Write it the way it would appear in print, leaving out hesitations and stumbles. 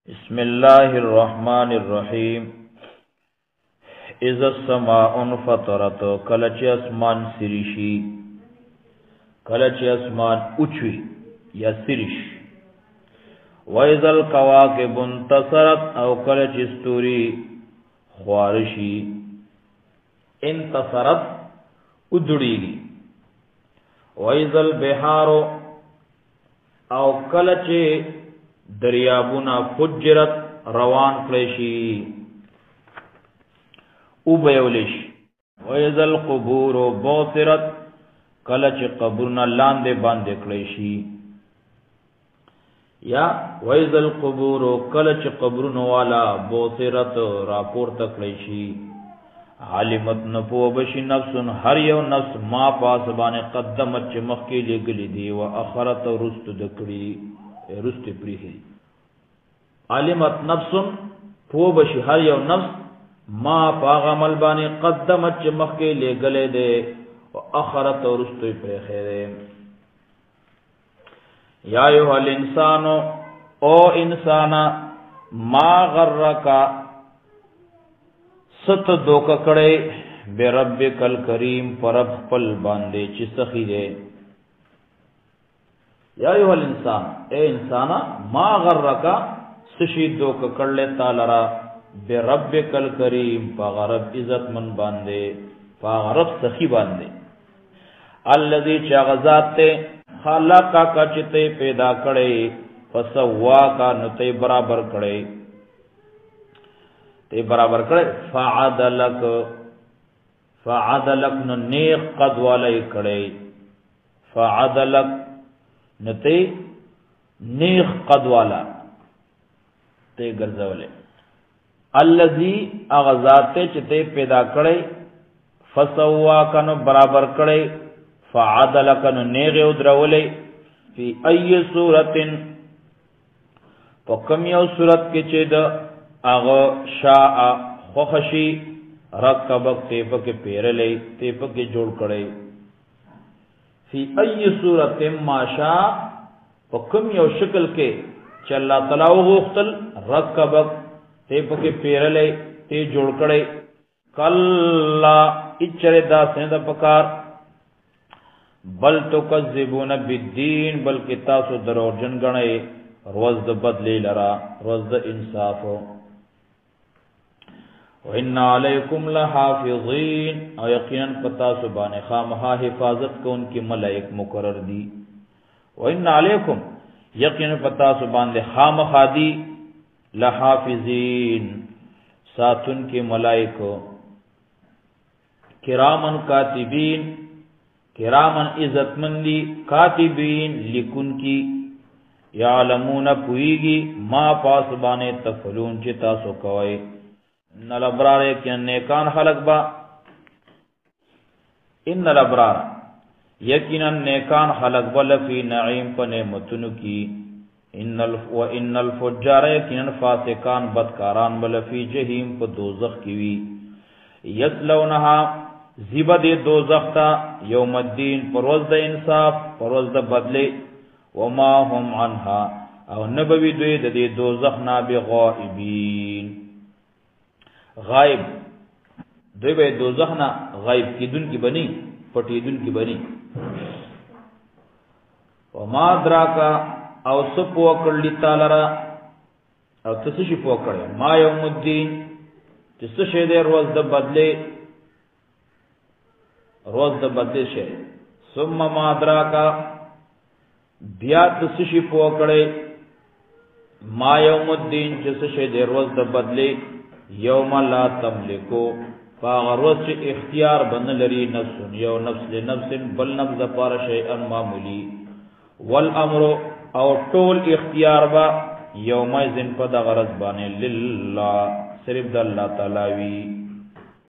بسم الله الرحمن الرحیم. اذا السماء انفطرت، کله چې اسمان سریشي، کله چې اسمان اوچوي یا سریش. واذا الكواكب انتصرت، او کله چې ستوري خوارشي. انتصرت ودړيږي. واذا البحار، او کله چې دریابونه فجرت روان کړشي او بهولیش. واذا القبور بعثرت، کله چې قبرونه لاندې باندې کړشي. یا واذا القبور، کله چې قبرونه والا بعثرت راپورته کړشي. علمت نپو بشي نفس، هر یو نفس ما پاس باندې قدمت چې مخکې لګلې دي، او اخرت رست دکړي رست پریخي. علمت نفس پو بشي هر یو نفس ما پاغ عمل باندې قدمت چې مخکې لګلې دي، او اخرت رست پریخي دي. یا ایها الانسان، او انسان، ما غرک ست دوکه کړي بربک الکریم، پرب خپل باندې چې سخی دی. یا ایها الانسان، اے انسانا، ما غرک سشی دوکه کړل تعالی را بربک الکریم، پغرب عزت من باندې، پغرب سخی باندې. الذی چغزات خلق کا چته پیدا کړي، فسوا کا نته برابر کړي، تے برابر کړي. فعدلک نو نیک قد والای کړي. فعدلک نته نیک قد والا تے ګرځولې. الذی اغذات چې ته پیدا کړي، فسوا کنو برابر کړي، فعدلک نو نیک او درولې. فی ای صورتن، پکم یو صورت کې چې د اغه شاء خوخشی رکبک تیپک پیرلی، تیپک جوړ کړي. فی ای صورت ما شاء، پکم یو شکل کې چې الله تعالی وغوښتل، رکبک تیپک پیرلی، تی جوړ کړي. کلا اچره دا سند پکار. بل تکذبون بالدین، بلکې تاسو دروغجن غنئ روز د بدلی لرا، روز د انصاف. وَإِنَّ عَلَيْكُمْ لَحَافِظِينَ، او یقیناً پتا سبحانه خامخا حفاظت کو ان کی ملائک مقرر دی. وَإِنَّ عَلَيْكُمْ، یقیناً پتا سبحانه خامخا دی، لحافظین ساتن کے ملائک، کرامن کاتبین، کرامن عزت مندی، کاتبین لکن کی، یعلمون پوئیگی ما پاسبانے تفلون چی تاسو کوئی. ان الابرار یقین نیکان خلق با، ان الابرار یقینا نیکان خلق با لفی نعیم پا نعمتنو کی. وان الفجار یقینا فاسقان بدکاران با لفی جہیم پا دوزخ کیوی. یسلونها زیبد دوزخ تا یوم الدین، پروز دا انصاف، پروز دا بدلے. وما هم عنها، او نبوی دوی د دې دوزخ نه بغائبین، غائب دوی به دوزخ نه غائب کیدون کی بنی، پټیدون کی بنی. وما دراکا، او سپو کړلی تعالی را، او تاسو شي پو کړی. ما یوم الدین، چې څه شه دې روز د بدلې، روز د بدلې شه. ثم ما دراکا، بیا تسشی پوکڑے. ما یوم الدین، جسشی دے روز دا بدلے. یوم لا تملکو، فاغروز چی اختیار بن لری نفس، یو نفس لنفس بل نفس پار شیئن معمولی. والامر، او طول اختیار با یوم ازن پا دا غرز بانے للہ، صرف دا اللہ تعالیوی.